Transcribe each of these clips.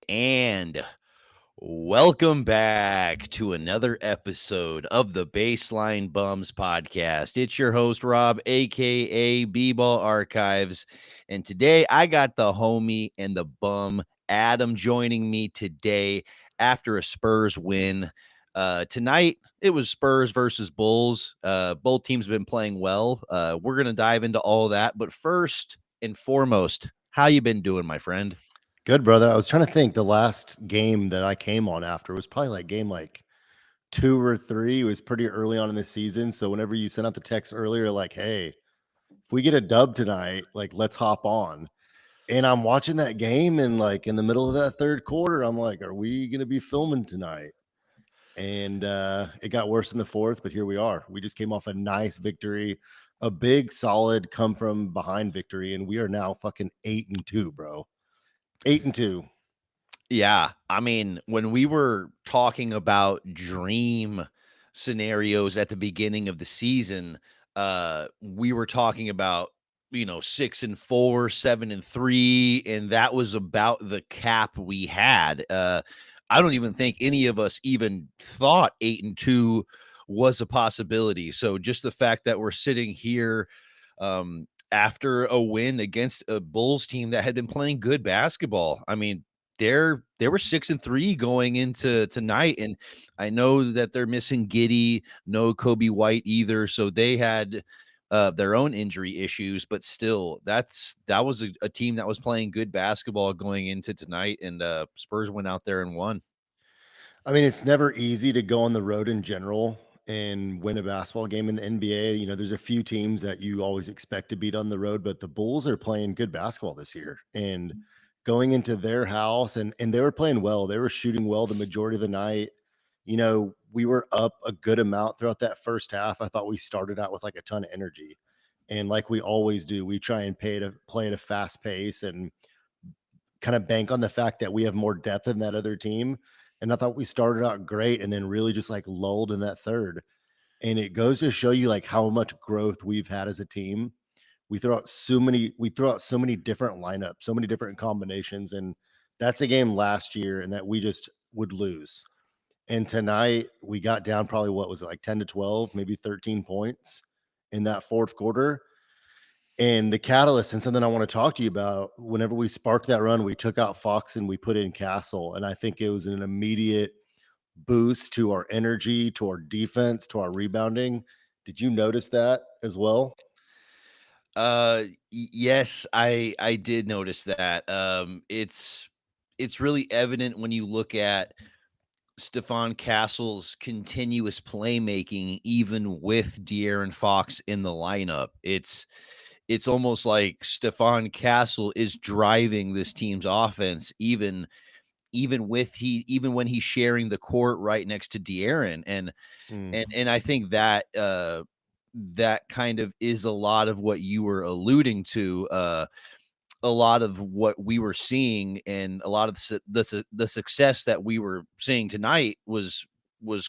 And welcome back to another episode of the Baseline Bums podcast. It's your host, Rob, aka B-Ball Archives. And today I got the homie and the bum, Adam, joining me today after a Spurs win. Tonight, it was Spurs versus Bulls. Both teams have been playing well. We're going to dive into all that. But first and foremost, how you been doing, my friend? Good, brother. I was trying to think the last game that I came on after was probably game 2 or 3. It was pretty early on in the season. So whenever you sent out the text earlier, like, hey, if we get a dub tonight, let's hop on. And I'm watching that game and in the middle of that third quarter, I'm like, are we going to be filming tonight? And it got worse in the fourth, but here we are. We just came off a nice victory, a big, solid come from behind victory. And we are now fucking 8-2, bro. 8-2. Yeah. I mean, when we were talking about dream scenarios at the beginning of the season, we were talking about, 6-4, 7-3, and that was about the cap we had. I don't even think any of us even thought 8-2 was a possibility. So just the fact that we're sitting here after a win against a Bulls team that had been playing good basketball. I mean, they were 6-3 going into tonight, and I know that they're missing Giddy, no Kobe White either, so they had their own injury issues, but still, that was a team that was playing good basketball going into tonight, and Spurs went out there and won. I mean, it's never easy to go on the road in general and win a basketball game in the NBA. You know, there's a few teams that you always expect to beat on the road, but the Bulls are playing good basketball this year and going into their house and they were playing well. They were shooting well the majority of the night. You know, we were up a good amount throughout that first half. I thought we started out with a ton of energy. And like we always do, we try and play at a fast pace and kind of bank on the fact that we have more depth than that other team. And I thought we started out great and then really just lulled in that third. And it goes to show you how much growth we've had as a team. We throw out so many different lineups, so many different combinations. And that's a game last year and that we just would lose. And tonight we got down probably what was it, 10 to 12, maybe 13 points in that fourth quarter. And the catalyst and something I want to talk to you about, whenever we sparked that run, we took out Fox and we put in Castle. And I think it was an immediate boost to our energy, to our defense, to our rebounding. Did you notice that as well? Yes, I did notice that. It's really evident when you look at Stephon Castle's continuous playmaking, even with De'Aaron Fox in the lineup. It's almost like Stephon Castle is driving this team's offense, even when he's sharing the court right next to De'Aaron. And Mm. and I think that that kind of is a lot of what you were alluding to. A lot of what we were seeing and a lot of the success that we were seeing tonight was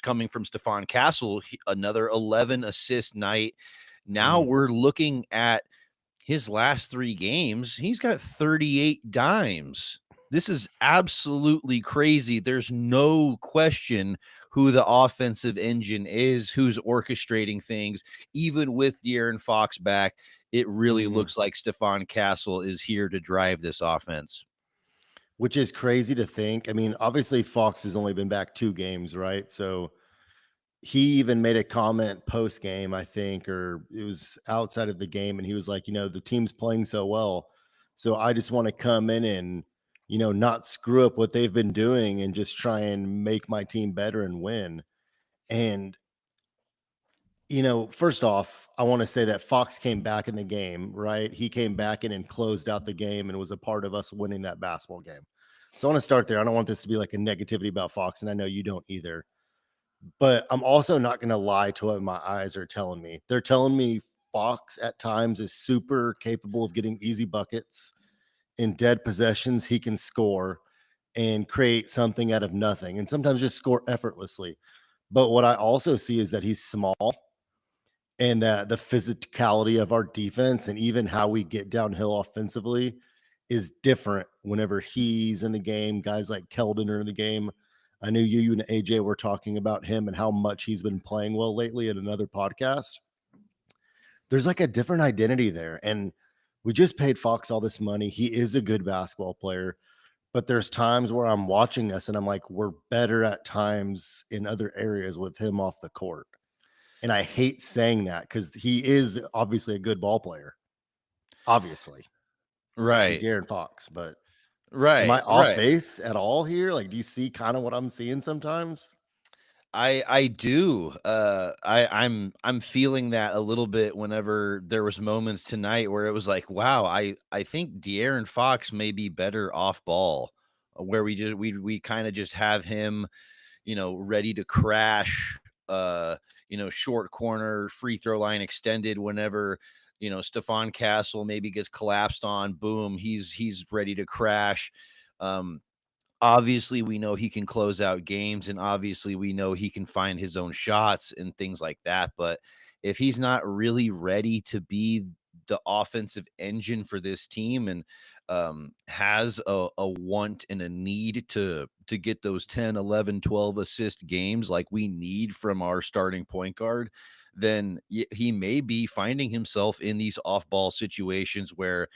coming from Stephon Castle. Another 11 assist night. Now Mm. we're looking at his last 3 games. He's got 38 dimes. This is absolutely crazy. There's no question who the offensive engine is, who's orchestrating things. Even with De'Aaron Fox back, it really Mm. looks like Stephon Castle is here to drive this offense. Which is crazy to think. I mean, obviously Fox has only been back 2 games, right? So he even made a comment post game, I think, or it was outside of the game. And he was like, the team's playing so well. So I just want to come in and, not screw up what they've been doing and just try and make my team better and win. And, first off, I want to say that Fox came back in the game, right? He came back in and closed out the game and was a part of us winning that basketball game. So I want to start there. I don't want this to be like a negativity about Fox, and I know you don't either. But I'm also not going to lie to what my eyes are telling me. They're telling me Fox at times is super capable of getting easy buckets in dead possessions. He can score and create something out of nothing and sometimes just score effortlessly. But what I also see is that he's small and that the physicality of our defense and even how we get downhill offensively is different whenever he's in the game. Guys like Keldon are in the game. I knew you and AJ were talking about him and how much he's been playing well lately in another podcast. There's like a different identity there. And we just paid Fox all this money. He is a good basketball player, but there's times where I'm watching us and I'm like, we're better at times in other areas with him off the court. And I hate saying that because he is obviously a good ball player. Obviously, he's Right. De'Aaron Fox, but am I Right. off Right. base at all here? Like, do you see kind of what I'm seeing sometimes? I do. I'm feeling that a little bit whenever there was moments tonight where it was like, wow, I think De'Aaron Fox may be better off ball, where we kind of just have him, ready to crash, short corner, free throw line extended whenever, Stephon Castle maybe gets collapsed on, boom, he's ready to crash. Um, Obviously, we know he can close out games, and obviously, we know he can find his own shots and things like that. But if he's not really ready to be the offensive engine for this team and has a want and a need to get those 10, 11, 12 assist games like we need from our starting point guard, then he may be finding himself in these off-ball situations where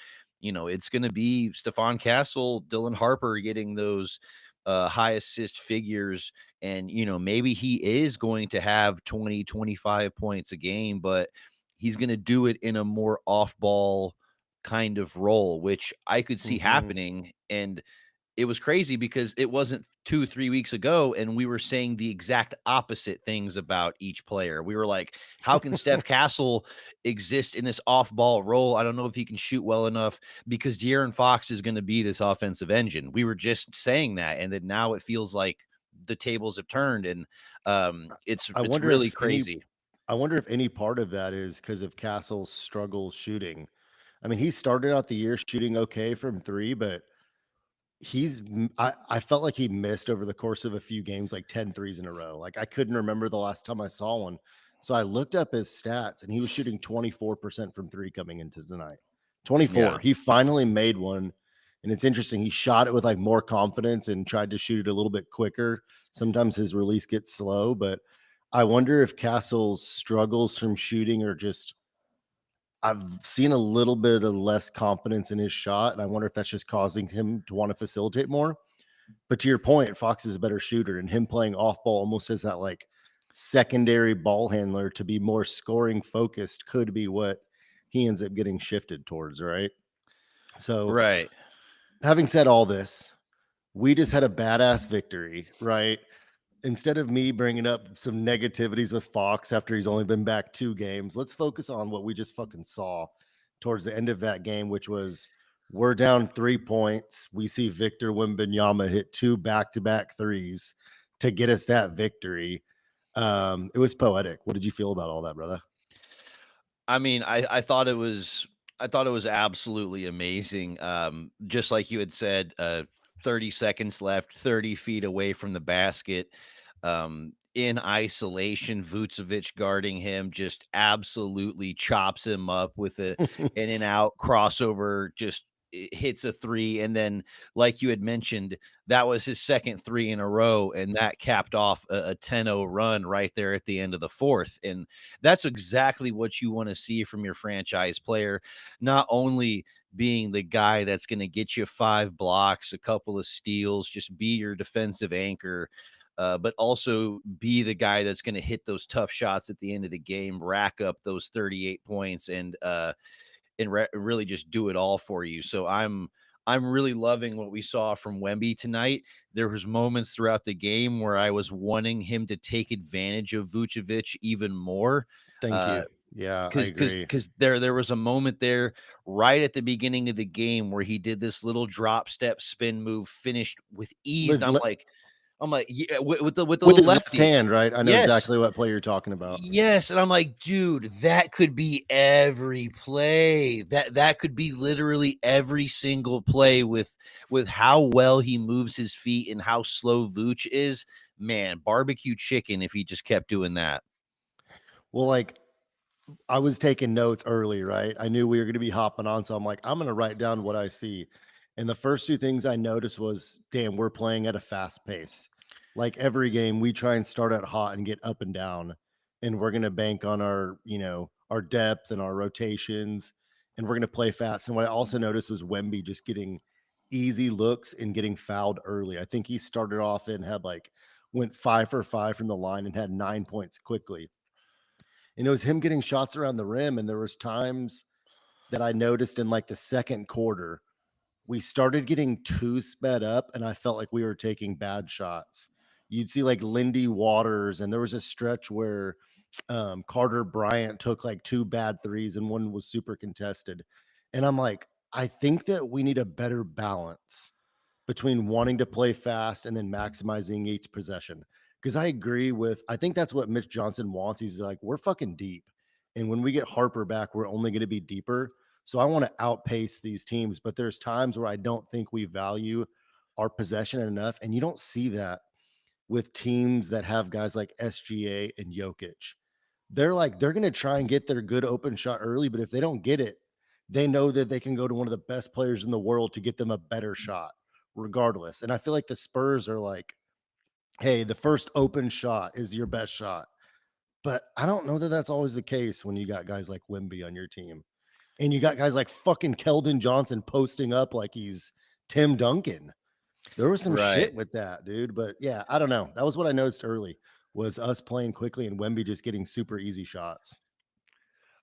it's going to be Stephon Castle, Dylan Harper getting those high assist figures. And, maybe he is going to have 20, 25 points a game, but he's going to do it in a more off ball kind of role, which I could see Hmm. happening. And it was crazy because it wasn't 2, 3 weeks ago, and we were saying the exact opposite things about each player. We were like, "How can Steph Castle exist in this off-ball role? I don't know if he can shoot well enough because De'Aaron Fox is gonna be this offensive engine." We were just saying that, and then now it feels like the tables have turned, and, it's I it's wonder really if any crazy. I wonder if any part of that is because of Castle's struggle shooting. I mean, he started out the year shooting okay from three, but I felt like he missed over the course of a few games, like 10 threes in a row. Like I couldn't remember the last time I saw one. So I looked up his stats and he was shooting 24% from three coming into tonight. 24. Yeah. He finally made one. And it's interesting. He shot it with like more confidence and tried to shoot it a little bit quicker. Sometimes his release gets slow, but I wonder if Castle's struggles from shooting are just I've seen a little bit of less confidence in his shot, and I wonder if that's just causing him to want to facilitate more. But to your point, Fox is a better shooter, and him playing off ball almost as that like secondary ball handler to be more scoring focused could be what he ends up getting shifted towards, right? So, Right. having said all this, we just had a badass victory, right? Instead of me bringing up some negativities with Fox after he's only been back 2 games, let's focus on what we just fucking saw towards the end of that game, which was we're down 3 points. We see Victor Wembanyama hit 2 back-to-back threes to get us that victory. It was poetic. What did you feel about all that, brother? I mean, I thought it was absolutely amazing. Just like you had said, 30 seconds left, 30 feet away from the basket. In isolation, Vucevic guarding him just absolutely chops him up with a in and out crossover, just hits a three. And then, like you had mentioned, that was his second three in a row, and that capped off a 10-0 run right there at the end of the fourth. And that's exactly what you want to see from your franchise player, not only being the guy that's going to get you 5 blocks, a couple of steals, just be your defensive anchor, but also be the guy that's going to hit those tough shots at the end of the game, rack up those 38 points, and really just do it all for you. So I'm really loving what we saw from Wemby tonight. There was moments throughout the game where I was wanting him to take advantage of Vucevic even more. Thank Uh, you. Yeah, I because agree. because there was a moment there right at the beginning of the game where he did this little drop step spin move, finished with ease. And With, I'm like, yeah, with the with little his left lefty. hand, right? I know Yes. exactly what play you're talking about. Yes, and I'm like, "Dude, that could be every play. That could be literally every single play with how well he moves his feet and how slow Vooch is. Man, barbecue chicken if he just kept doing that." Well, like I was taking notes early, right? I knew we were going to be hopping on, so I'm like, I'm going to write down what I see. And the first two things I noticed was, damn, we're playing at a fast pace. Like every game, we try and start out hot and get up and down, and we're going to bank on our, our depth and our rotations, and we're going to play fast. And what I also noticed was Wemby just getting easy looks and getting fouled early. I think he started off and had like went 5 for 5 from the line and had 9 points quickly. And it was him getting shots around the rim. And there was times that I noticed in like the second quarter we started getting too sped up, and I felt like we were taking bad shots. You'd see like Lindy Waters, and there was a stretch where Carter Bryant took like two bad threes, and one was super contested. And I'm like, I think that we need a better balance between wanting to play fast and then maximizing each possession. Because I agree with, I think that's what Mitch Johnson wants. He's like, we're fucking deep. And when we get Harper back, we're only going to be deeper. So I want to outpace these teams. But there's times where I don't think we value our possession enough. And you don't see that with teams that have guys like SGA and Jokic. They're like, they're going to try and get their good open shot early. But if they don't get it, they know that they can go to one of the best players in the world to get them a better shot regardless. And I feel like the Spurs are like, hey, the first open shot is your best shot. But I don't know that that's always the case when you got guys like Wimby on your team. And you got guys like fucking Keldon Johnson posting up like he's Tim Duncan. There was some Right. shit with that, dude. But yeah, I don't know. That was what I noticed early was us playing quickly and Wemby just getting super easy shots.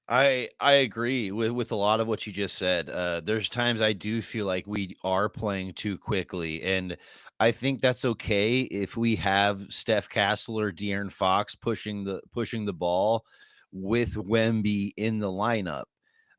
I agree with a lot of what you just said. There's times I do feel like we are playing too quickly, and I think that's okay if we have Steph Castle or De'Aaron Fox pushing the ball with Wemby in the lineup.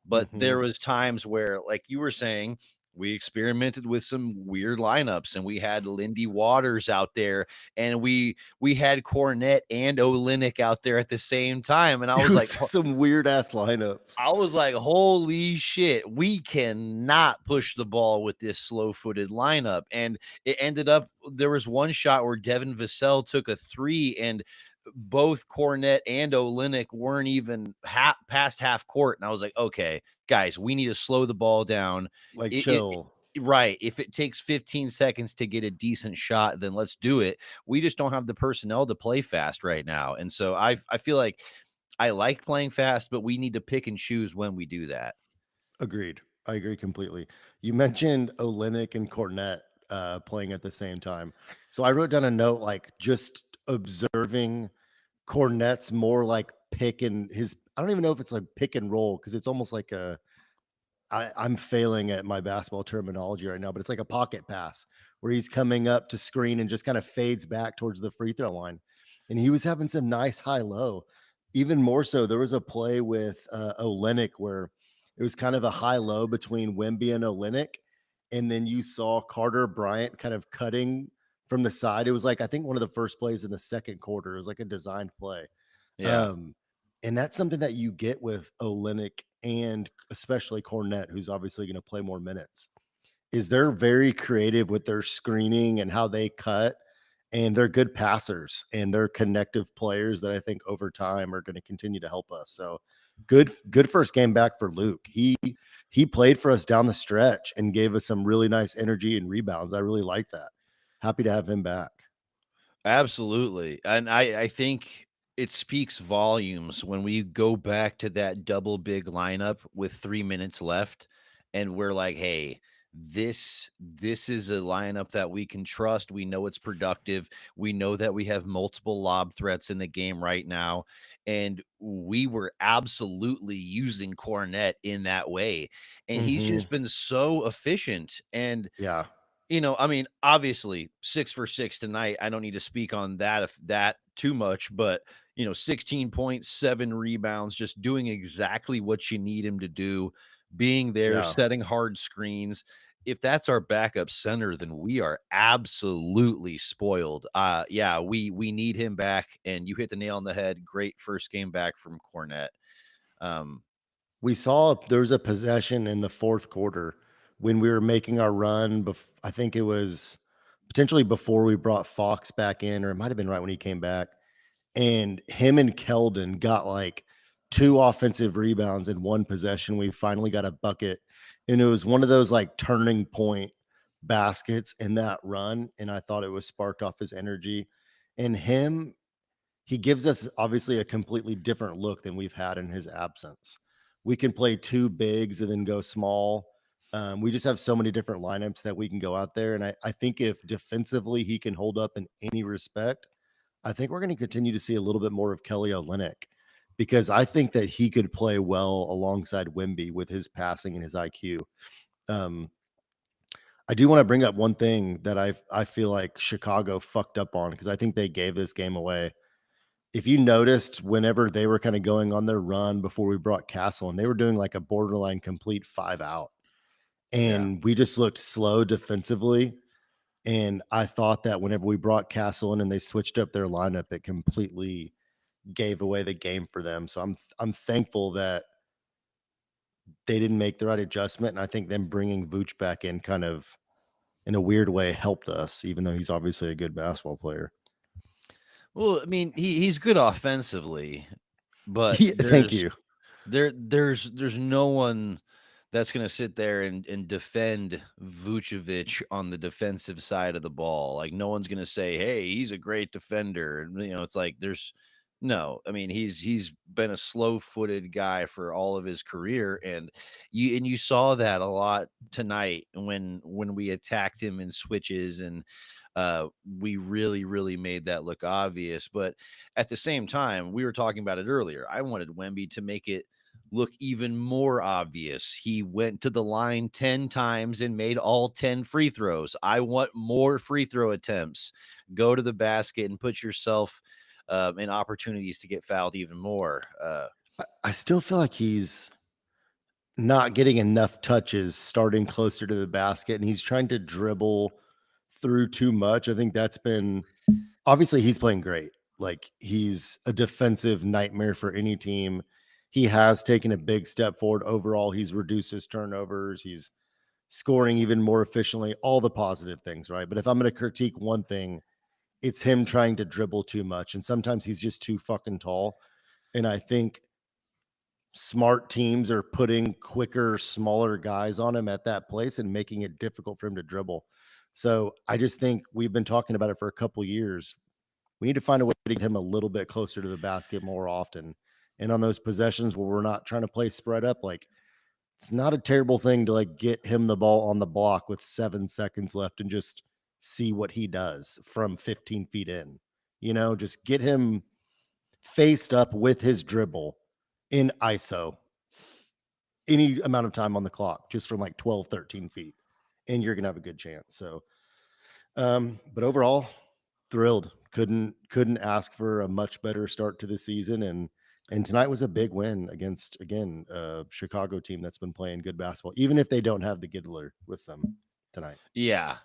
But Hmm. there was times where, like you were saying, we experimented with some weird lineups, and we had Lindy Waters out there, and we had Cornette and Olynyk out there at the same time, and It was some weird ass lineups. I was like, "Holy shit, we cannot push the ball with this slow-footed lineup." And it ended up there was one shot where Devin Vassell took a 3 and both Cornette and Olynyk weren't even past half court, and I was like, "Okay, guys, we need to slow the ball down." Like It chill. right, if it takes 15 seconds to get a decent shot, then let's do it. We just don't have the personnel to play fast right now, and so I feel like I like playing fast, but we need to pick and choose when we do that. Agreed. I agree completely. You mentioned Olynyk and Cornette playing at the same time. So I wrote down a note like just observing Cornette's more like pick and his I don't even know if it's like pick and roll because it's almost like I'm failing at my basketball terminology right now, but it's like a pocket pass where he's coming up to screen and just kind of fades back towards the free throw line. And he was having some nice high low. Even more so, there was a play with Olynyk where it was kind of a high low between Wemby and Olynyk. And then you saw Carter Bryant kind of cutting from the side. It was like, I think one of the first plays in the second quarter. It was like a designed play. Yeah, Um, and that's something that you get with Olynyk and especially Cornette, who's obviously going to play more minutes, is they're very creative with their screening and how they cut. And they're good passers and they're connective players that I think over time are going to continue to help us. So good first game back for Luke. He played for us down the stretch and gave us some really nice energy and rebounds. I really like that. Happy to have him back. absolutely. And I think it speaks volumes when we go back to that double big lineup with 3 minutes left and we're like, "Hey, this is a lineup that we can trust. We know it's productive. We know that we have multiple lob threats in the game right now." And we were absolutely using Cornette in that way. And he's Hmm. just been so efficient. And Yeah. I mean, obviously 6 for 6 tonight. I don't need to speak on that if that too much, but 16.7 rebounds, just doing exactly what you need him to do, being there, Yeah. setting hard screens. If that's our backup center, then we are absolutely spoiled. Yeah, we need him back, and you hit the nail on the head. Great first game back from Cornette. Um, We saw there was a possession in the fourth quarter when we were making our run. I think it was potentially before we brought Fox back in, or it might have been right when he came back. And him and Keldon got like two offensive rebounds in one possession. We finally got a bucket, and it was one of those like turning point. baskets in that run, and I thought it was sparked off his energy. And him, he gives us obviously a completely different look than we've had in his absence. We can play two bigs and then go small. We just have so many different lineups that we can go out there. And I think if defensively he can hold up in any respect, I think we're going to continue to see a little bit more of Kelly Olynyk because I think that he could play well alongside Wemby with his passing and his IQ. Um, I do want to bring up one thing that I feel like Chicago fucked up on because I think they gave this game away. If you noticed, whenever they were kind of going on their run before we brought Castle, and they were doing like a borderline complete 5 out, Yeah. and we just looked slow defensively. And I thought that whenever we brought Castle in and they switched up their lineup, it completely gave away the game for them. So I'm thankful that they didn't make the right adjustment, and I think them bringing Vooch back in kind of in a weird way helped us, even though he's obviously a good basketball player. Well, I mean, he's good offensively, but Yeah, thank you. there's no one that's gonna sit there and defend Vucevic on the defensive side of the ball. Like, no one's gonna say, "Hey, he's a great defender." And, it's like there's no. I mean, he's been a slow-footed guy for all of his career, and you saw that a lot tonight when we attacked him in switches, and we really made that look obvious. But at the same time, we were talking about it earlier. I wanted Wemby to make it look even more obvious. He went to the line 10 times and made all 10 free throws. I want more free throw attempts. Go to the basket and put yourself in opportunities to get fouled even more. I still feel like he's not getting enough touches starting closer to the basket, and he's trying to dribble through too much. I think that's been obviously he's playing great. Like he's a defensive nightmare for any team. He has taken a big step forward overall. He's reduced his turnovers. He's scoring even more efficiently, all the positive things, right? But if I'm going to critique one thing, it's him trying to dribble too much. And sometimes he's just too fucking tall. And I think smart teams are putting quicker, smaller guys on him at that place and making it difficult for him to dribble. So I just think we've been talking about it for a couple years. We need to find a way to get him a little bit closer to the basket more often. And on those possessions where we're not trying to play spread up, like it's not a terrible thing to like get him the ball on the block with 7 seconds left and just see what he does from 15 feet in. Just get him faced up with his dribble in ISO any amount of time on the clock, just from like 12, 13 feet, and you're gonna have a good chance. So, but overall, thrilled. Couldn't ask for a much better start to the season, and tonight was a big win against again a Chicago team that's been playing good basketball, even if they don't have the Giddler with them tonight. Yeah.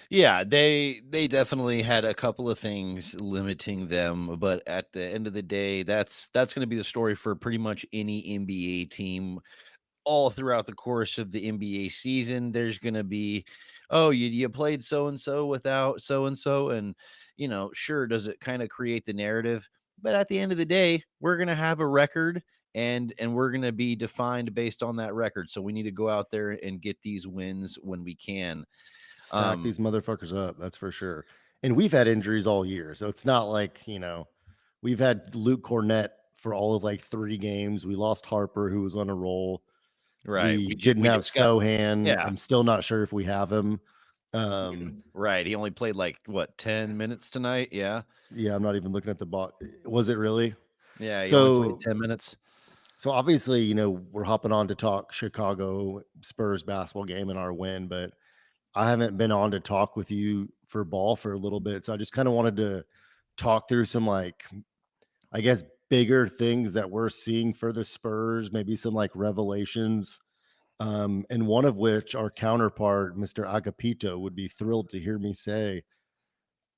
Yeah, they definitely had a couple of things limiting them, but at the end of the day, that's going to be the story for pretty much any NBA team all throughout the course of the NBA season. There's going to be, oh, you played so and so without so and so, and sure, does it kind of create the narrative? But at the end of the day, we're going to have a record. And we're going to be defined based on that record. So we need to go out there and get these wins when we can. Stack Um, these motherfuckers up, that's for sure. And we've had injuries all year, so it's not like we've had Luke Cornett for all of like 3 games. We lost Harper, who was on a roll. Right, We didn't we have just got Sohan. yeah, I'm still not sure if we have him. Um, right, he only played, like, what, 10 minutes tonight? Yeah. yeah, I'm not even looking at the box. Was it really? Yeah, he only played So 10 minutes. so obviously, we're hopping on to talk Chicago Spurs basketball game and our win, but I haven't been on to talk with you for ball for a little bit. So I just kind of wanted to talk through some like I guess bigger things that we're seeing for the Spurs, maybe some like revelations. And one of which our counterpart, Mr. Agapito, would be thrilled to hear me say,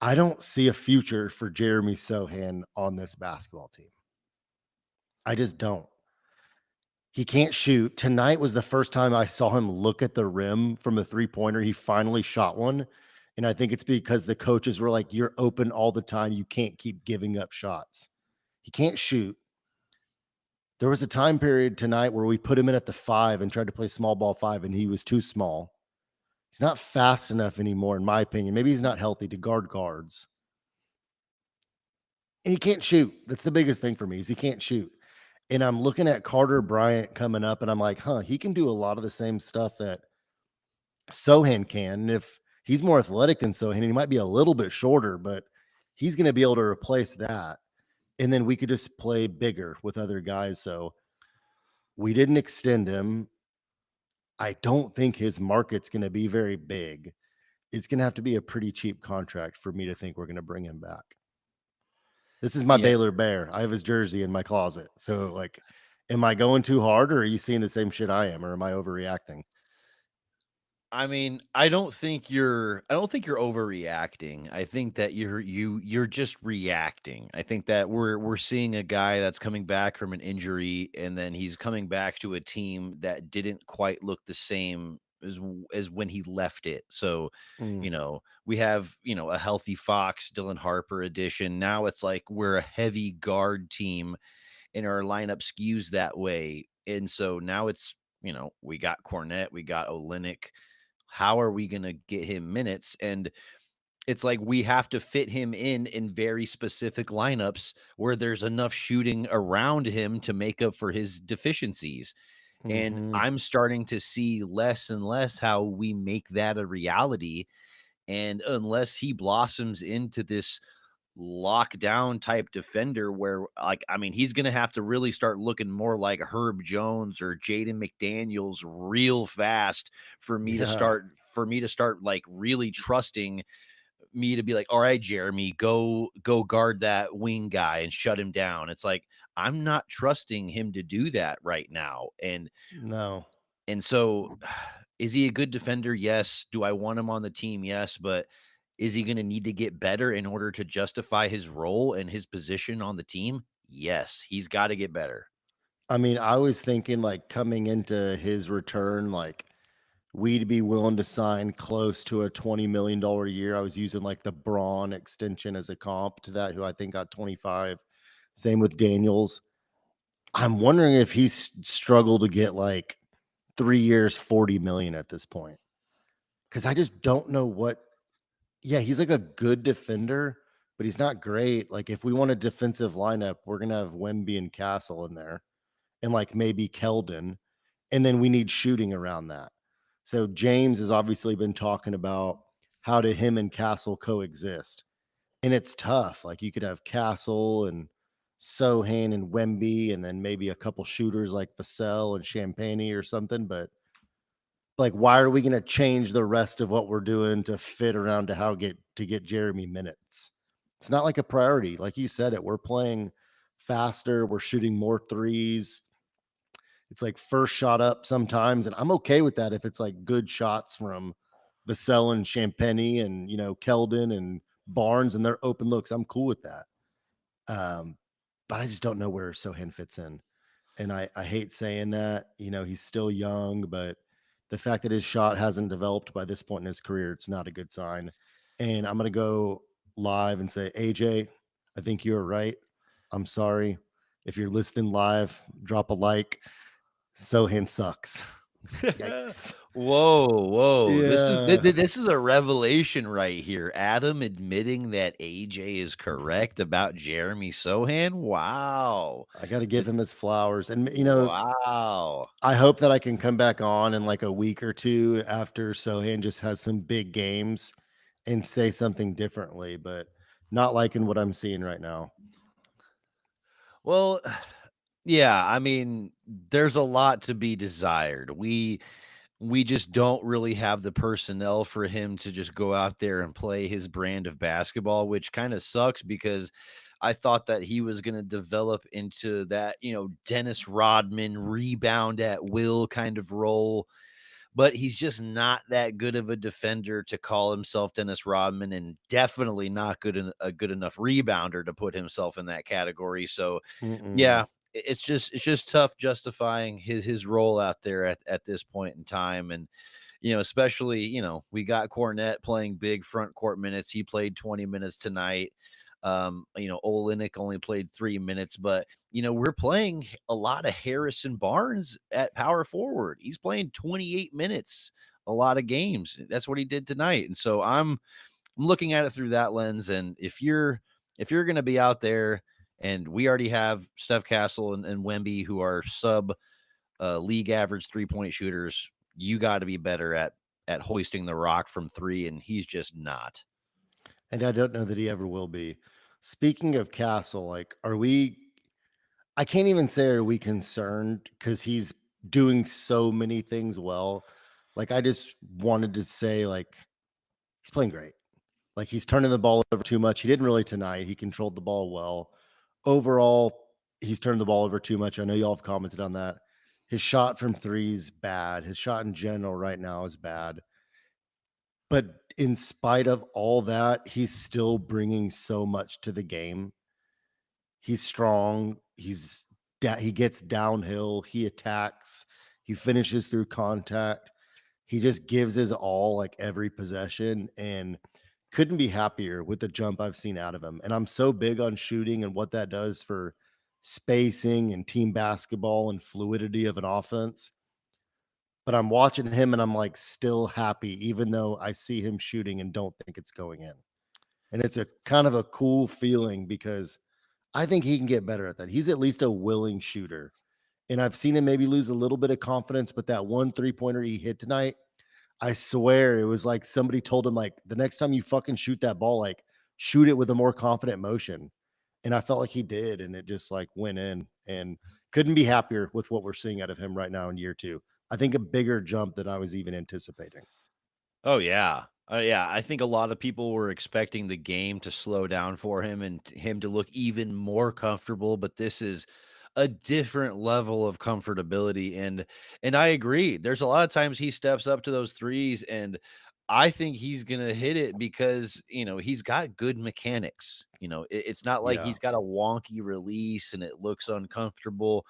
I don't see a future for Jeremy Sohan on this basketball team. I just don't. He can't shoot. Tonight was the first time I saw him look at the rim from a three-pointer. He finally shot one. And I think it's because the coaches were like, you're open all the time. You can't keep giving up shots. He can't shoot. There was a time period tonight where we put him in at the 5 and tried to play small ball 5, and he was too small. He's not fast enough anymore, in my opinion. Maybe he's not healthy to guard guards. And he can't shoot. That's the biggest thing for me is he can't shoot. And I'm looking at Carter Bryant coming up, and I'm like, huh, he can do a lot of the same stuff that Sohan can. And if he's more athletic than Sohan, he might be a little bit shorter, but he's going to be able to replace that. And then we could just play bigger with other guys. So we didn't extend him. I don't think his market's going to be very big. It's going to have to be a pretty cheap contract for me to think we're going to bring him back. This is my Yeah. Baylor Bear. I have his jersey in my closet. So, like, am I going too hard or are you seeing the same shit I am or am I overreacting? I mean, I don't think you're overreacting. I think that you're just reacting. I think that we're seeing a guy that's coming back from an injury and then he's coming back to a team that didn't quite look the same as when he left it. So, Mm, we have, a healthy Fox, Dylan Harper edition. Now it's like we're a heavy guard team and our lineup skews that way. And so now it's, we got Cornette, we got Olenek. How are we going to get him minutes? And it's like we have to fit him in very specific lineups where there's enough shooting around him to make up for his deficiencies. And mhm. I'm starting to see less and less how we make that a reality. And unless he blossoms into this lockdown type defender where, like, I mean, he's gonna have to really start looking more like Herb Jones or Jaden McDaniels real fast Yeah. for me to start like really trusting me to be like, all right, Jeremy, go guard that wing guy and shut him down. It's like I'm not trusting him to do that right now. No. And so, is he a good defender? Yes. Do I want him on the team? Yes. But is he going to need to get better in order to justify his role and his position on the team? Yes. He's got to get better. I mean, I was thinking like coming into his return, like we'd be willing to sign close to a $20 million a year. I was using like the Braun extension as a comp to that, who I think got 25. Same with Daniels. I'm wondering if he's struggled to get like 3 years, 40 million at this point. Cause I just don't know what, yeah, he's like a good defender, but he's not great. Like if we want a defensive lineup, we're going to have Wemby and Castle in there and like maybe Keldon. And then we need shooting around that. So James has obviously been talking about how do him and Castle coexist. And it's tough. Like you could have Castle and Sohan and Wemby, and then maybe a couple shooters like Vassell and Champagne or something. But like, why are we going to change the rest of what we're doing to fit around to how get Jeremy minutes? It's not like a priority. Like you said it, we're playing faster, we're shooting more threes. It's like first shot up sometimes, and I'm okay with that if it's like good shots from Vassell and Champagne and Keldon and Barnes and their open looks. I'm cool with that. Um, but I just don't know where Sohan fits in. And I hate saying that. He's still young, but the fact that his shot hasn't developed by this point in his career, it's not a good sign. And I'm gonna go live and say, AJ, I think you're right. I'm sorry. If you're listening live, drop a like. Sohan sucks. Yikes. Whoa. Yeah. This is a revelation right here. Adam admitting that AJ is correct about Jeremy Sohan. Wow. I got to give This him his flowers. And, wow. I hope that I can come back on in like a week or two after Sohan just has some big games and say something differently, but not liking what I'm seeing right now. Well, yeah, I mean, there's a lot to be desired. We just don't really have the personnel for him to just go out there and play his brand of basketball, which kind of sucks because I thought that he was going to develop into that, Dennis Rodman rebound at will kind of role, but he's just not that good of a defender to call himself Dennis Rodman and definitely not a good enough rebounder to put himself in that category. So, yeah, Mm-mm. it's just tough justifying his role out there at this point in time. And especially, we got Cornette playing big front court minutes. He played 20 minutes tonight. Olenek only played 3 minutes, but we're playing a lot of Harrison Barnes at power forward. He's playing 28 minutes a lot of games. That's what he did tonight. And so I'm looking at it through that lens. And if you're going to be out there, and we already have Steph Castle and Wemby, who are sub league average 3-point shooters, you got to be better at hoisting the rock from three, and he's just not. And I don't know that he ever will be. Speaking of Castle, like, are we? I can't even say are we concerned because he's doing so many things well. Like, I just wanted to say, like, he's playing great. Like, he's turning the ball over too much. He didn't really tonight. He controlled the ball well. Overall, he's turned the ball over too much. I know y'all have commented on that. His shot from three's bad. His shot in general right now is bad. But in spite of all that, he's still bringing so much to the game. He's strong. He gets downhill. He attacks. He finishes through contact. He just gives his all like every possession, and couldn't be happier with the jump I've seen out of him. And I'm so big on shooting and what that does for spacing and team basketball and fluidity of an offense. But I'm watching him and I'm like still happy, even though I see him shooting and don't think it's going in. And it's a kind of a cool feeling because I think he can get better at that. He's at least a willing shooter. And I've seen him maybe lose a little bit of confidence, but that one 3-pointer he hit tonight, I swear it was like somebody told him, like, the next time you fucking shoot that ball, like, shoot it with a more confident motion. And I felt like he did, and it just like went in, and couldn't be happier with what we're seeing out of him right now in year two. I think a bigger jump than I was even anticipating. Oh yeah. Yeah, I think a lot of people were expecting the game to slow down for him and him to look even more comfortable, but this is a different level of comfortability, and I agree. There's a lot of times he steps up to those threes, and I think he's going to hit it because, he's got good mechanics. It's not like Yeah. he's got a wonky release and it looks uncomfortable.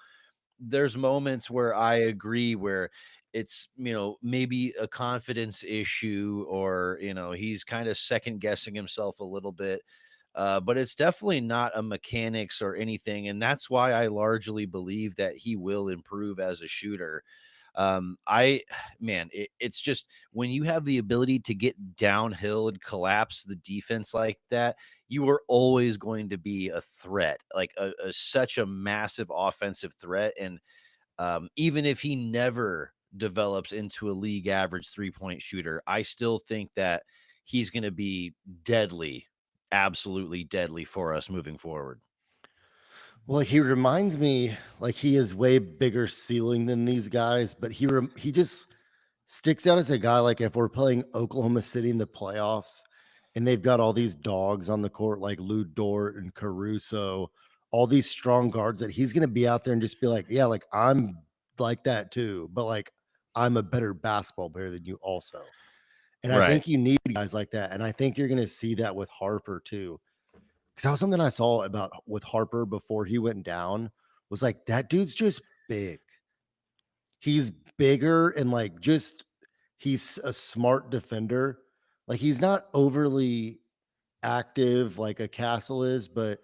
There's moments where I agree where it's, maybe a confidence issue, or, he's kind of second guessing himself a little bit. But it's definitely not a mechanics or anything. And that's why I largely believe that he will improve as a shooter. Man, it's just when you have the ability to get downhill and collapse the defense like that, you are always going to be a threat, like such a massive offensive threat. And even if he never develops into a league average 3-point shooter, I still think that he's going to be deadly, absolutely deadly for us moving forward. Well, he reminds me like he is way bigger ceiling than these guys, but he just sticks out as a guy. Like if we're playing Oklahoma City in the playoffs, and they've got all these dogs on the court like Lou Dort and Caruso, all these strong guards, that he's going to be out there and just be like, yeah, like I'm like that too, but like I'm a better basketball player than you also. And I Right. think you need guys like that, and I think you're going to see that with Harper too. Because that was something I saw about with Harper before he went down, was like, that dude's just big. He's bigger and like just he's a smart defender. Like he's not overly active like a Castle is, but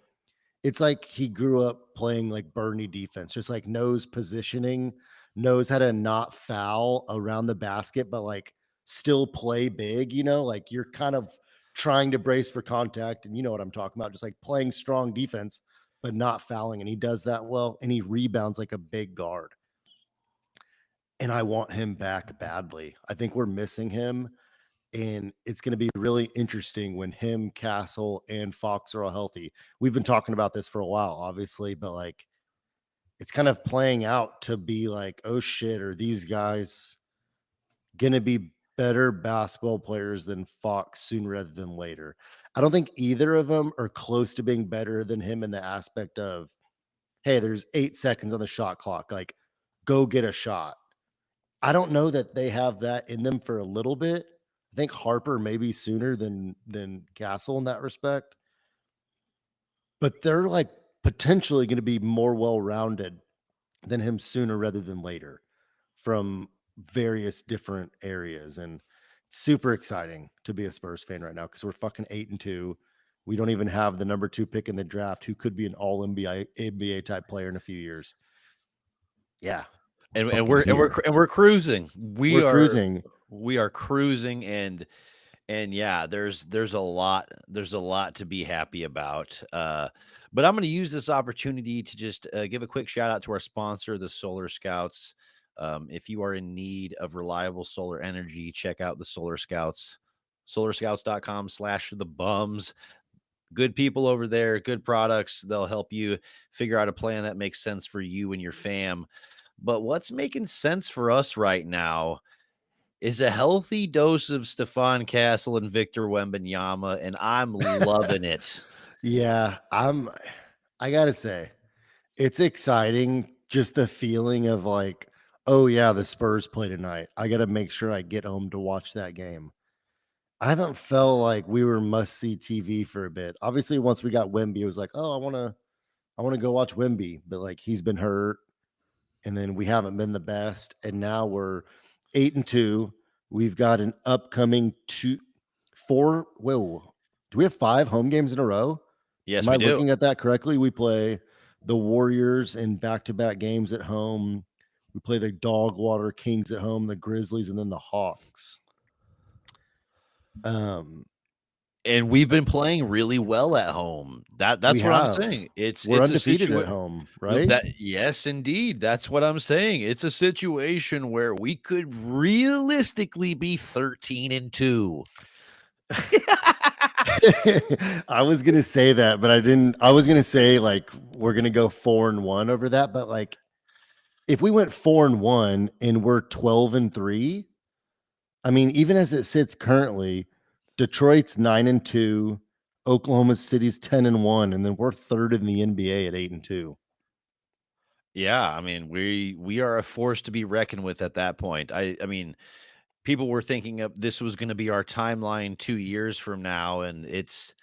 it's like he grew up playing like Bernie defense, just like knows positioning, knows how to not foul around the basket, but like still play big, like you're kind of trying to brace for contact. And you know what I'm talking about, just like playing strong defense, but not fouling. And he does that well. And he rebounds like a big guard. And I want him back badly. I think we're missing him. And it's going to be really interesting when him, Castle, and Fox are all healthy. We've been talking about this for a while, obviously, but like it's kind of playing out to be like, oh shit, are these guys going to be better basketball players than Fox sooner rather than later? I don't think either of them are close to being better than him in the aspect of, hey, there's 8 seconds on the shot clock. Like, go get a shot. I don't know that they have that in them for a little bit. I think Harper maybe sooner than Castle in that respect, but they're like potentially going to be more well-rounded than him sooner rather than later from various different areas. And super exciting to be a Spurs fan right now because we're fucking 8-2. We don't even have the number 2 pick in the draft who could be an all NBA type player in a few years. Yeah, And fucking we're here. and we're cruising. We We're are cruising. We are cruising and yeah, there's a lot to be happy about. But I'm going to use this opportunity to just give a quick shout out to our sponsor, the Solar Scouts. If you are in need of reliable solar energy, check out the Solar Scouts. SolarScouts.com/the bums. Good people over there, good products. They'll help you figure out a plan that makes sense for you and your fam. But what's making sense for us right now is a healthy dose of Stefan Castle and Victor Wembanyama, and I'm loving it. Yeah, I gotta say, it's exciting, just the feeling of like, "Oh, yeah, the Spurs play tonight. I gotta make sure I get home to watch that game." I haven't felt like we were must-see TV for a bit. Obviously, once we got Wemby, it was like, "Oh, I wanna go watch Wemby," but, like, he's been hurt, and then we haven't been the best, and now we're 8-2. We've got an upcoming 2 4 whoa, do we have 5 home games in a row? Am Yes, I we do. looking at that correctly? We play the Warriors in back-to-back games at home. We play the Dogwater Kings at home, the Grizzlies, and then the Hawks. Um, And we've been playing really well at home. we That's what I'm have. saying. It's We're it's a undefeated at situation home, right? that yes, indeed. That's what I'm saying. It's a situation where we could realistically be 13-2. I was gonna say that, but I didn't. I was gonna say, like, we're gonna go 4-1 over that, but, like, if we went 4-1 and we're 12-3, I mean, even as it sits currently, Detroit's 9-2, Oklahoma City's 10-1, and then we're 3rd in the NBA at 8-2. Yeah, I mean, we are a force to be reckoned with at that point. I mean, people were thinking of this was gonna be our timeline 2 years from now, and it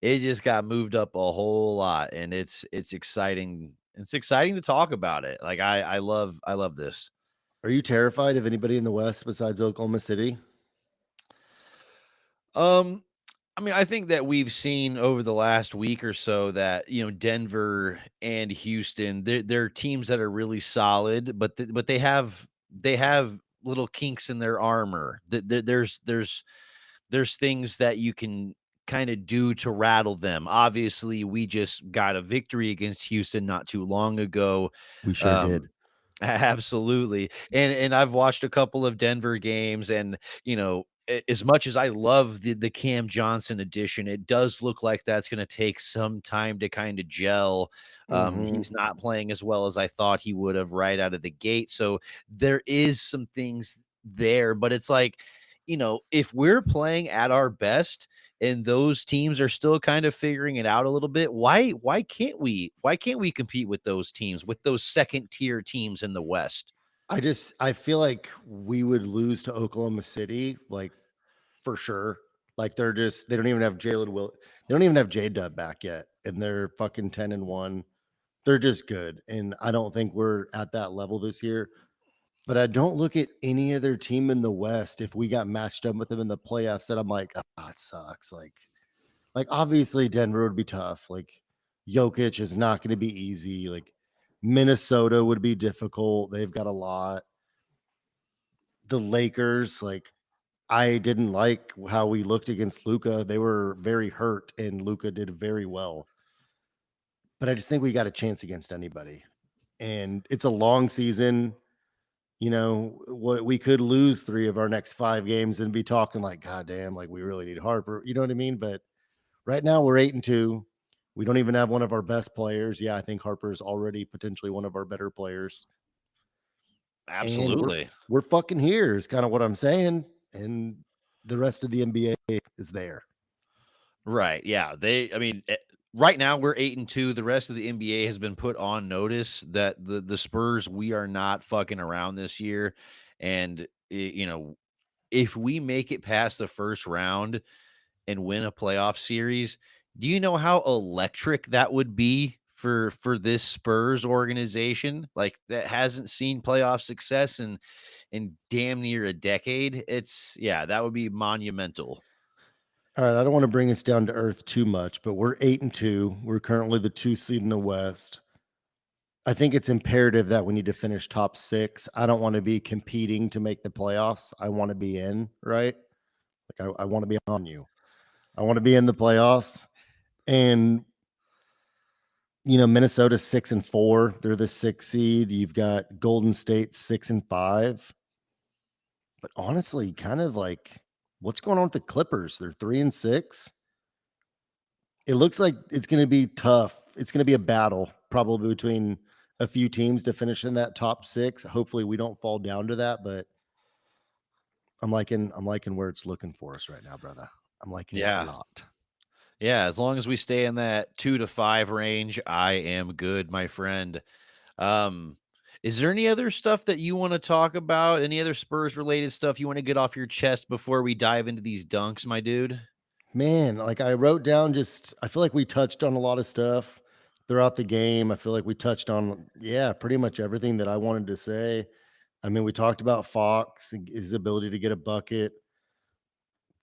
just got moved up a whole lot, and it's exciting. It's exciting to talk about it. Like, I love this. Are you terrified of anybody in the West besides Oklahoma City? Um, I mean, I think that we've seen over the last week or so that, Denver and Houston, they're teams that are really solid, but they have little kinks in their armor. There's things that you can kind of do to rattle them. Obviously, we just got a victory against Houston not too long ago. We sure did. Um, absolutely. And I've watched a couple of Denver games and, as much as I love the Cam Johnson edition, it does look like that's going to take some time to kind of gel. Mhm. He's not playing as well as I thought he would have right out of the gate. So there is some things there, but it's like, if we're playing at our best and those teams are still kind of figuring it out a little bit, why can't we compete with those teams, with those second tier teams in the West? I feel like we would lose to Oklahoma City, like, for sure. Like, they don't even have they don't even have J-Dub back yet, and they're fucking 10-1. They're just good, and I don't think we're at that level this year, but I don't look at any other team in the West if we got matched up with them in the playoffs that I'm like, "Ah, it sucks." Like, obviously, Denver would be tough. Like, Jokic is not gonna be easy. Like, Minnesota would be difficult. They've got a lot. The Lakers, like, I didn't like how we looked against Luca. They were very hurt, and Luca did very well. But I just think we got a chance against anybody. And it's a long season. What we could lose 3 of our next 5 games and be talking like, God damn, like we really need Harper. You know what I mean? But right now we're 8-2. We don't even have one of our best players. Yeah, I think Harper is already potentially one of our better players. And Absolutely. we're fucking here is kind of what I'm saying. And the rest of the NBA is there. Right. Yeah. I mean, right now we're 8-2. The rest of the NBA has been put on notice that the Spurs, we are not fucking around this year. And, if we make it past the first round and win a playoff series, do you know how electric that would be for this Spurs organization? Like that hasn't seen playoff success in damn near a decade. Yeah, that would be monumental. All right, I don't want to bring us down to earth too much, but we're 8-2. We're currently the 2 seed in the West. I think it's imperative that we need to finish top 6. I don't wanna be competing to make the playoffs. I wanna be in, right? Like, I wanna be on you. I wanna be in the playoffs, and, Minnesota's 6-4. They're the 6th seed. You've got Golden State 6-5. But honestly, kind of like, what's going on with the Clippers? They're 3-6. It looks like it's gonna be tough. It's gonna be a battle probably between a few teams to finish in that top 6. Hopefully, we don't fall down to that, but I'm liking where it's looking for us right now, brother. I'm liking it a Yeah. lot. Yeah, as long as we stay in that 2 to 5 range, I am good, my friend. Um, is there any other stuff that you wanna talk about? Any other Spurs related stuff you wanna get off your chest before we dive into these dunks, my dude? Man, like, I wrote down just I feel like we touched on a lot of stuff throughout the game. I feel like we touched on, yeah, pretty much everything that I wanted to say. I mean, we talked about Fox and his ability to get a bucket,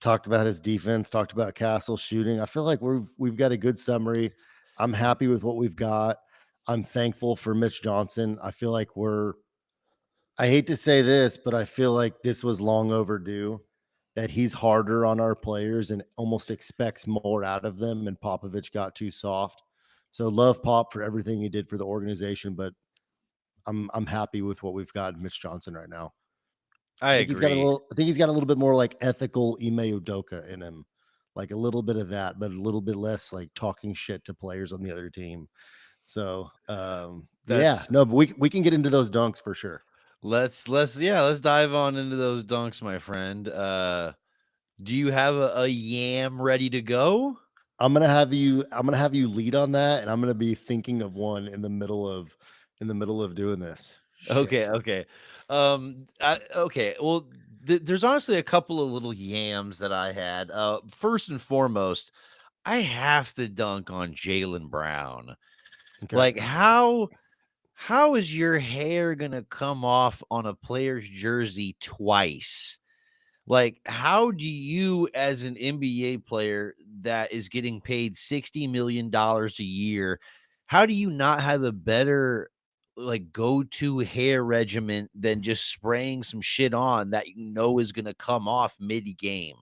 talked about his defense, talked about Castle shooting. I feel like we've got a good summary. I'm happy with what we've got. I'm thankful for Mitch Johnson. I feel like I hate to say this, but I feel like this was long overdue, that he's harder on our players and almost expects more out of them, and Popovich got too soft. So love Pop for everything he did for the organization, but I'm happy with what we've got in Mitch Johnson right now. I agree. I think he's got a little bit more like ethical Ime Udoka in him. Like a little bit of that, but a little bit less like talking shit to players on the other team. So yeah, That's no, but we can get into those dunks for sure. let's dive on into those dunks, my friend. Do you have a yam ready to go? I'm gonna have you lead on that, and I'm gonna be thinking of one in the middle of doing this. Okay, Shit. okay. Okay, well, there's honestly a couple of little yams that I had. First and foremost, I have to dunk on Jalen Brown. Okay. Like, how is your hair gonna come off on a player's jersey twice? Like, how do you, as an NBA player that is getting paid $60 million a year, how do you not have a better, like, go-to hair regimen than just spraying some shit on that you know is gonna come off mid-game?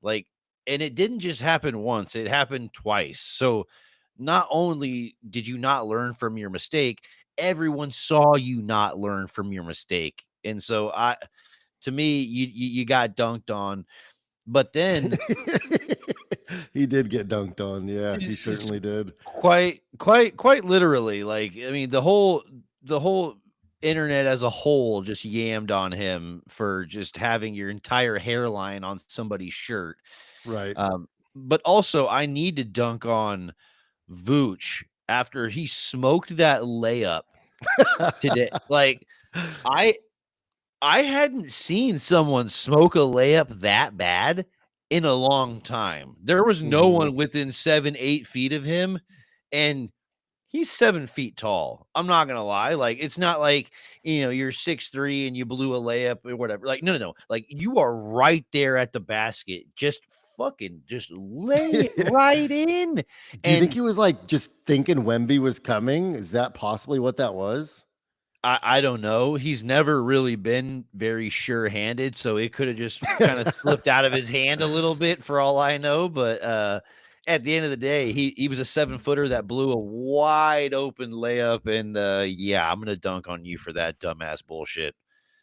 Like, and it didn't just happen once, it happened twice. So, not only did you not learn from your mistake, everyone saw you not learn from your mistake. And so to me, you got dunked on, but then He did get dunked on. Yeah, he it's certainly did. quite literally, like, I mean, the whole internet as a whole just yammed on him for just having your entire hairline on somebody's shirt. Right. But also I need to dunk on Vooch after he smoked that layup today. Like, I I hadn't seen someone smoke a layup that bad in a long time. There was no Mhm. one within 7, 8 feet of him, and he's 7 feet tall. I'm not gonna lie. Like, it's not like, you're 6'3" and you blew a layup or whatever. Like, no, no, no. Like, you are right there at the basket. Just fucking just lay it right in. Do you think And he was, like, just thinking Wemby was coming? Is that possibly what that was? I don't know. He's never really been very sure-handed, so it coulda just kinda slipped out of his hand a little bit for all I know, but, at the end of the day, he was a seven-footer that blew a wide open layup, and, yeah, I'm gonna dunk on you for that dumbass bullshit.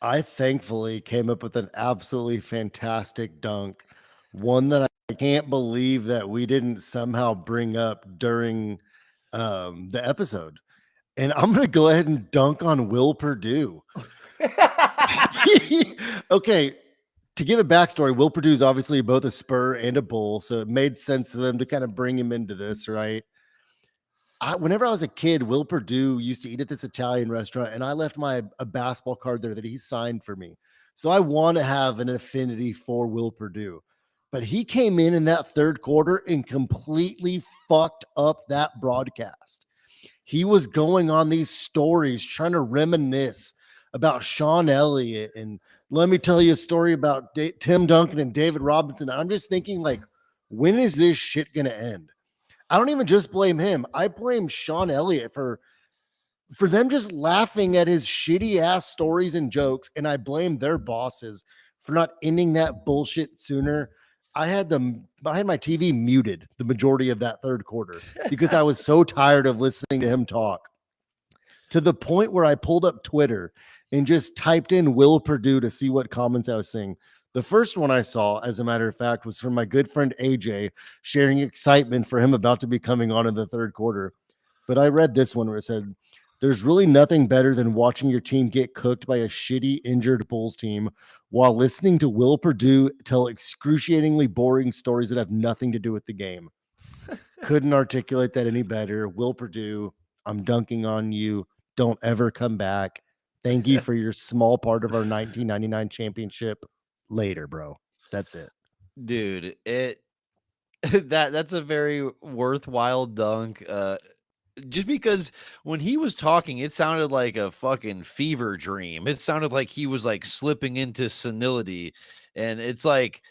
I thankfully came up with an absolutely fantastic dunk, one that I can't believe that we didn't somehow bring up during, the episode, and I'm gonna go ahead and dunk on Will Purdue. Okay, to give a backstory, Will Purdue's obviously both a Spur and a Bull, so it made sense to them to kind of bring him into this, right? Whenever I was a kid, Will Purdue used to eat at this Italian restaurant, and I left my a basketball card there that he signed for me. So I want to have an affinity for Will Purdue. But he came in that third quarter and completely fucked up that broadcast. He was going on these stories trying to reminisce about Sean Elliott and let me tell you a story about Tim Duncan and David Robinson. I'm just thinking, like, when is this shit going to end? I don't even just blame him. I blame Sean Elliott for for them just laughing at his shitty ass stories and jokes, and I blame their bosses for not ending that bullshit sooner. I had my TV muted the majority of that third quarter because I was so tired of listening to him talk, to the point where I pulled up Twitter and just typed in Will Purdue to see what comments I was seeing. The first one I saw, as a matter of fact, was from my good friend AJ sharing excitement for him about to be coming on in the third quarter. But I read this one where it said, "There's really nothing better than watching your team get cooked by a shitty, injured Bulls team while listening to Will Purdue tell excruciatingly boring stories that have nothing to do with the game." Couldn't articulate that any better. Will Purdue, I'm dunking on you. Don't ever come back. Thank you for your small part of our 1999 championship. Later, bro. That's it. Dude, it that's a very worthwhile dunk. Just because when he was talking, it sounded like a fucking fever dream. It sounded like he was like slipping into senility. And it's like,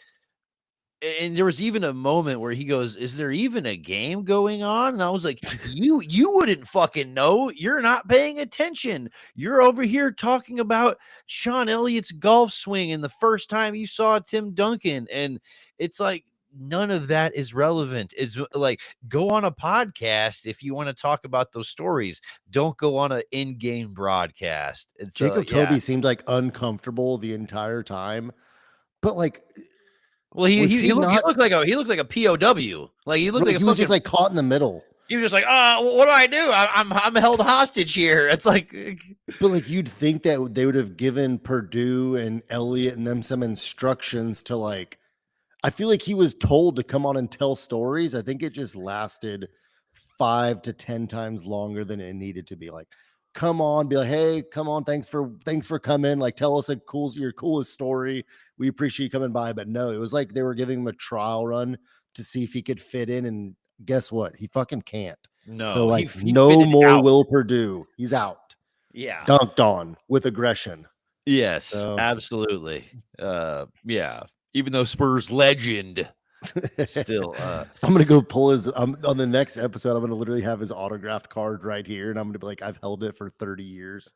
and there was even a moment where he goes, "Is there even a game going on?" And I was like, you wouldn't fucking know. You're not paying attention. You're over here talking about Sean Elliott's golf swing and the first time you saw Tim Duncan." And it's like, none of that is relevant. Is like, go on a podcast if you want to talk about those stories. Don't go on an in-game broadcast. And so, Jacob yeah. Toby seemed like uncomfortable the entire time. But like, Well, was he he not he looked like a POW. Like, he looked like like a he was fucking. just like caught in the middle? He was just like, what do I do? I'm held hostage here. It's like, But like you'd think that they would have given Purdue and Elliott and them some instructions to like, I feel like he was told to come on and tell stories. I think it just lasted 5 to 10 times longer than it needed to be. Like, come on, be like, hey, come on, thanks for coming. Like, tell us your coolest story. We appreciate you coming by. But no, it was like they were giving him a trial run to see if he could fit in. And guess what? He fucking can't. So no, like he no fitted more out. Will Purdue. He's out. Yeah. Dunked on with aggression. Yes, So absolutely. Yeah. Even though Spurs legend still, I'm gonna go pull his on the next episode. I'm gonna literally have his autographed card right here, and I'm gonna be like, I've held it for 30 years.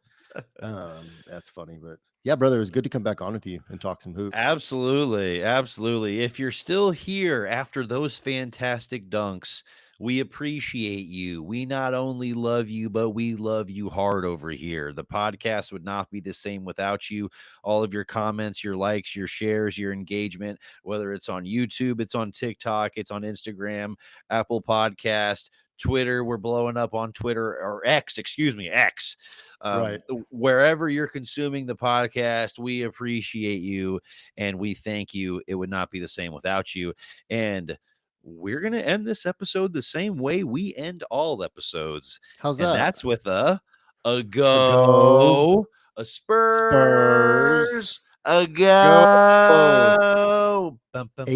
That's funny, but yeah, brother, it was good to come back on with you and talk some hoops. absolutely, absolutely. If you're still here after those fantastic dunks, we appreciate you. We not only love you, but we love you hard over here. The podcast would not be the same without you. All of your comments, your likes, your shares, your engagement, whether it's on YouTube, it's on TikTok, it's on Instagram, Apple Podcast, Twitter. We're blowing up on Twitter, or X, excuse me, X. Right. Wherever you're consuming the podcast, we appreciate you and we thank you. It would not be the same without you. And we're going to end this episode the same way we end all episodes. How's And that? that's with a Go go, a Spurs. Spurs, a Go. go. Bum, bum,